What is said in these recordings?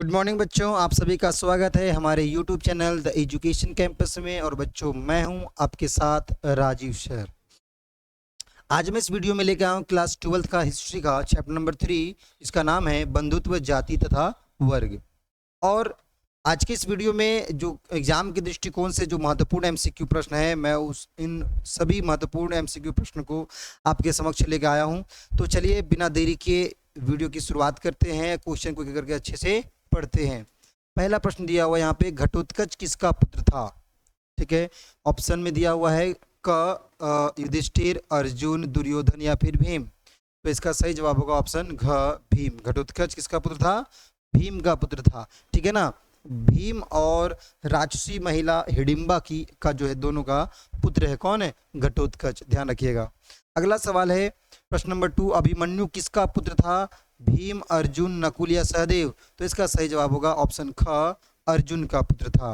Good morning बच्चों, आप सभी का स्वागत है हमारे YouTube channel the education campus में। और बच्चों, मैं हूं आपके साथ राजीव सर। आज मैं इस वीडियो में लेकर आया हूं क्लास 12th का हिस्ट्री का चैप्टर नंबर 3। इसका नाम है बंधुत्व, जाति तथा वर्ग। और आज के इस वीडियो में जो एग्जाम के दृष्टिकोण से जो महत्वपूर्ण एमसीक्यू प्रश्न है, मैं इन सभी महत्वपूर्ण एमसीक्यू प्रश्न को आपके समक्ष लेकर आया हूं। तो चलिए बिना देरी के वीडियो की शुरुआत करते हैं। क्वेश्चन को करके अच्छे से पढ़ते हैं। पहला प्रश्न दिया हुआ यहाँ पे, घटोत्कच किसका पुत्र था? ठीक है, ऑप्शन में दिया हुआ है क युधिष्ठिर, अर्जुन, दुर्योधन या फिर भीम। तो इसका सही जवाब होगा ऑप्शन घ, भीम। घटोत्कच किसका पुत्र था? भीम का पुत्र था। ठीक है ना। भीम और राक्षसी महिला हिडिंबा की का जो है दोनों का पुत्र है। कौन है? घटोत्कच। ध्यान रखिएगा। अगला सवाल है प्रश्न नंबर 2, अभिमन्यु किसका पुत्र था? भीम, अर्जुन, नकुल या सहदेव। तो इसका सही जवाब होगा ऑप्शन ख, अर्जुन का पुत्र था।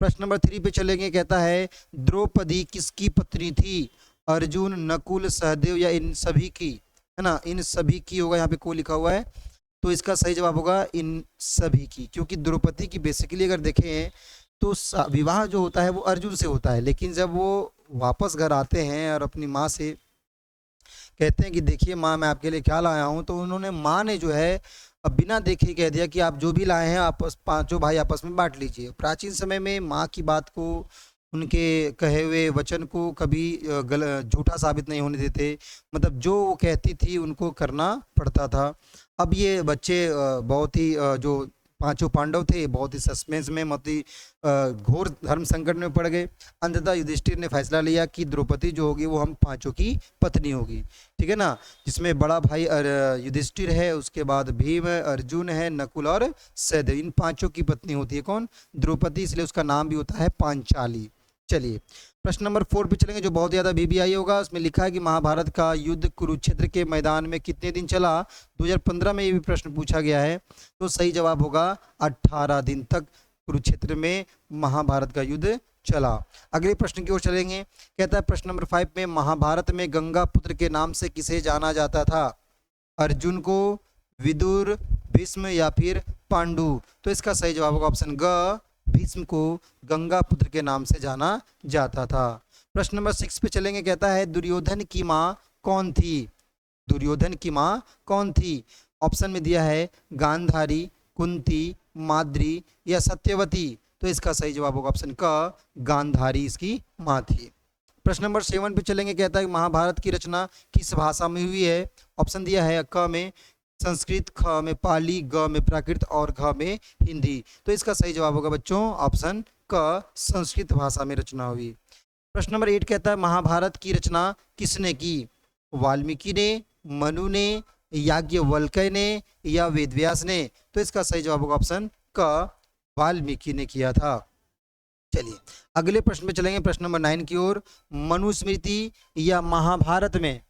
प्रश्न नंबर 3 पे चलेंगे। कहता है द्रौपदी किसकी पत्नी थी? अर्जुन, नकुल, सहदेव या इन सभी की? है ना, इन सभी की होगा, यहाँ पे को लिखा हुआ है। तो इसका सही जवाब होगा इन सभी की, क्योंकि द्रौपदी की बेसिकली अगर देखें तो विवाह जो होता है वो अर्जुन से होता है, लेकिन जब वो वापस घर आते हैं और अपनी माँ से कहते हैं कि देखिए माँ, मैं आपके लिए क्या लाया हूँ, तो उन्होंने माँ ने जो है अब बिना देखे कह दिया कि आप जो भी लाए हैं आपस पांचों भाई आपस में बांट लीजिए। प्राचीन समय में माँ की बात को, उनके कहे हुए वचन को कभी झूठा साबित नहीं होने देते। मतलब जो वो कहती थी उनको करना पड़ता था। अब ये बच्चे बहुत ही जो पांचों पांडव थे, बहुत ही सस्पेंस में, बहुत ही घोर धर्म संकट में पड़ गए। अंततः युधिष्ठिर ने फैसला लिया कि द्रौपदी जो होगी वो हम पांचों की पत्नी होगी। ठीक है ना, जिसमें बड़ा भाई युधिष्ठिर है, उसके बाद भीम है, अर्जुन है, नकुल और सहदेव। इन पांचों की पत्नी होती है कौन? द्रौपदी। इसलिए उसका नाम भी होता है पांचाली। चलिए प्रश्न नंबर 4 पे चलेंगे, जो बहुत ज़्यादा VBI होगा। उसमें लिखा है कि महाभारत का युद्ध कुरुक्षेत्र के मैदान में कितने दिन चला? 2015 में ये भी प्रश्न पूछा गया है। तो सही जवाब होगा 18 दिन तक कुरुक्षेत्र में महाभारत का युद्ध चला। अगले प्रश्न की ओर चलेंगे। कहता है प्रश्न नंबर 5 में, महाभारत में गंगा पुत्र के नाम से किसे जाना जाता था? अर्जुन को, विदुर, भीष्म या फिर पांडु। तो इसका सही जवाब होगा ऑप्शन ग, भीष्म को गंगा पुत्र के नाम से जाना जाता था। प्रश्न नंबर 6 पे चलेंगे। कहता है दुर्योधन की माँ कौन थी? दुर्योधन की माँ कौन थी? ऑप्शन में दिया है गांधारी, कुंती, माद्री या सत्यवती। तो इसका सही जवाब होगा ऑप्शन क, गांधारी इसकी माँ थी। प्रश्न नंबर 7 पे चलेंगे। कहता है महाभारत की रचना किस भाषा में हुई है? ऑप्शन दिया है क में संस्कृत, ख में पाली, ग में प्राकृत और घ में हिंदी। तो इसका सही जवाब होगा बच्चों ऑप्शन क, संस्कृत भाषा में रचना हुई। प्रश्न नंबर 8 कहता है महाभारत की रचना किसने की? वाल्मीकि ने, मनु ने, याज्ञवल्क्य ने या वेदव्यास ने। तो इसका सही जवाब होगा ऑप्शन क, वाल्मीकि ने किया था। चलिए अगले प्रश्न में चलेंगे, प्रश्न नंबर 9 की ओर। मनुस्मृति या महाभारत में,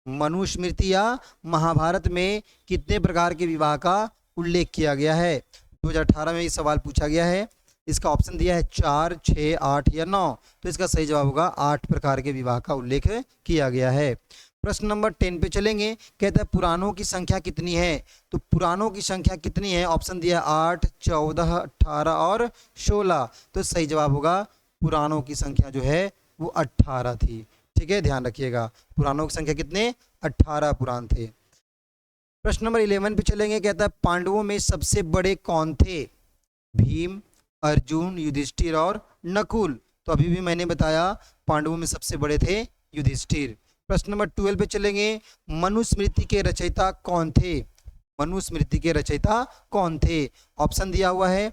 मनुस्मृति या महाभारत में कितने प्रकार के विवाह का उल्लेख किया गया है? 2018 में ये सवाल पूछा गया है। इसका ऑप्शन दिया है 4, 6, 8 या 9। तो इसका सही जवाब होगा 8 प्रकार के विवाह का उल्लेख किया गया है। प्रश्न नंबर 10 पे चलेंगे। कहता है पुराणों की संख्या कितनी है? तो पुराणों की संख्या कितनी है? ऑप्शन दिया है 8, 14, 18 और 16। तो सही जवाब होगा पुराणों की संख्या जो है वो 18 थी। ठीक है, ध्यान रखिएगा। पुराणों की संख्या कितने? 18 पुराण थे। प्रश्न नंबर 11 पे चलेंगे। कहता है पांडवों में सबसे बड़े कौन थे? भीम, अर्जुन, युधिष्ठिर और नकुल। तो अभी भी मैंने बताया पांडवों में सबसे बड़े थे युधिष्ठिर। प्रश्न नंबर 12 पे चलेंगे। मनुस्मृति के रचयिता कौन थे? मनुस्मृति के रचयिता कौन थे? ऑप्शन दिया हुआ है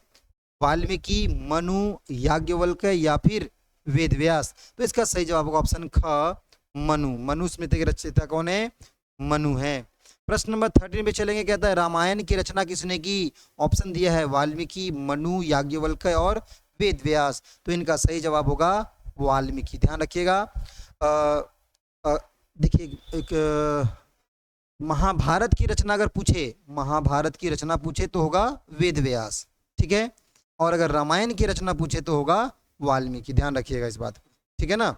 वाल्मीकि, मनु, याज्ञवल्क्य या फिर वेदव्यास। तो इसका सही जवाब होगा ऑप्शन ख, मनु। मनुस्मृति के रचयिता कौन है? मनु है। प्रश्न नंबर 13 पे चलेंगे। कहता है रामायण की रचना किसने की? ऑप्शन दिया है वाल्मीकि, मनु, याज्ञवल्क्य और वेदव्यास। तो इनका सही जवाब होगा वाल्मीकि। ध्यान रखिएगा। देखिए एक महाभारत की रचना अगर पूछे, महाभारत की रचना पूछे तो होगा वेदव्यास। ठीक है, और अगर रामायण की रचना पूछे तो होगा वाल्मीकि। ध्यान रखिएगा इस बात को। ठीक है ना।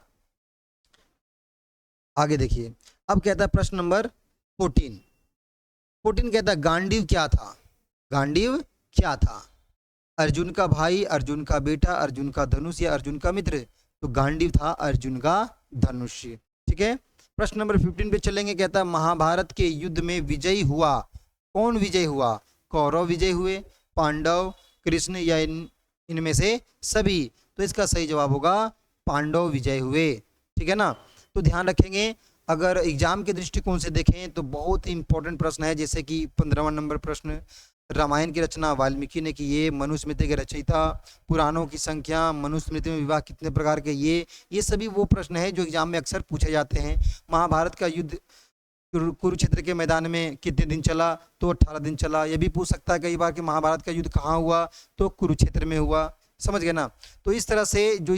आगे देखिए, अब कहता है प्रश्न नंबर 14 कहता है गांडीव क्या था? गांडीव क्या था? अर्जुन का भाई, अर्जुन का बेटा, अर्जुन का धनुष या अर्जुन का मित्र? तो गांडीव था अर्जुन का धनुष। ठीक है, प्रश्न नंबर 15 पे चलेंगे। कहता है महाभारत के युद्ध में विजयी हुआ, कौन विजय हुआ? कौरव विजय हुए, पांडव, कृष्ण या इनमें से सभी? तो इसका सही जवाब होगा पांडव विजय हुए। ठीक है ना, तो ध्यान रखेंगे। अगर एग्जाम के दृष्टिकोण से देखें तो बहुत ही इंपॉर्टेंट प्रश्न है, जैसे कि 15वां नंबर प्रश्न, रामायण की रचना वाल्मीकि ने की, ये मनुस्मृति के रचयिता, पुराणों की संख्या, मनुस्मृति में विवाह कितने प्रकार के, ये सभी वो प्रश्न है जो एग्जाम में अक्सर पूछे जाते हैं। महाभारत का युद्ध कुरुक्षेत्र के मैदान में कितने दिन चला? तो 18 दिन चला। ये भी पूछ सकता है कई बार कि महाभारत का युद्ध कहाँ हुआ? तो कुरुक्षेत्र में हुआ। समझ गए ना? तो इस तरह से जो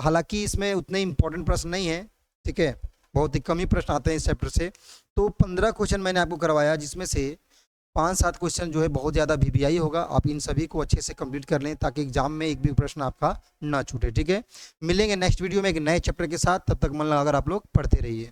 हालांकि इसमें उतने इंपॉर्टेंट प्रश्न नहीं है, ठीक है, बहुत ही कम ही प्रश्न आते हैं इस चैप्टर से। तो 15 क्वेश्चन मैंने आपको करवाया, जिसमें से 5-7 क्वेश्चन जो है बहुत ज़्यादा वीवीआई होगा। आप इन सभी को अच्छे से कंप्लीट कर लें ताकि एग्जाम में एक भी प्रश्न आपका ना छूटे। ठीक है, मिलेंगे नेक्स्ट वीडियो में एक नए चैप्टर के साथ। तब तक मन लगाकर आप लोग पढ़ते रहिए।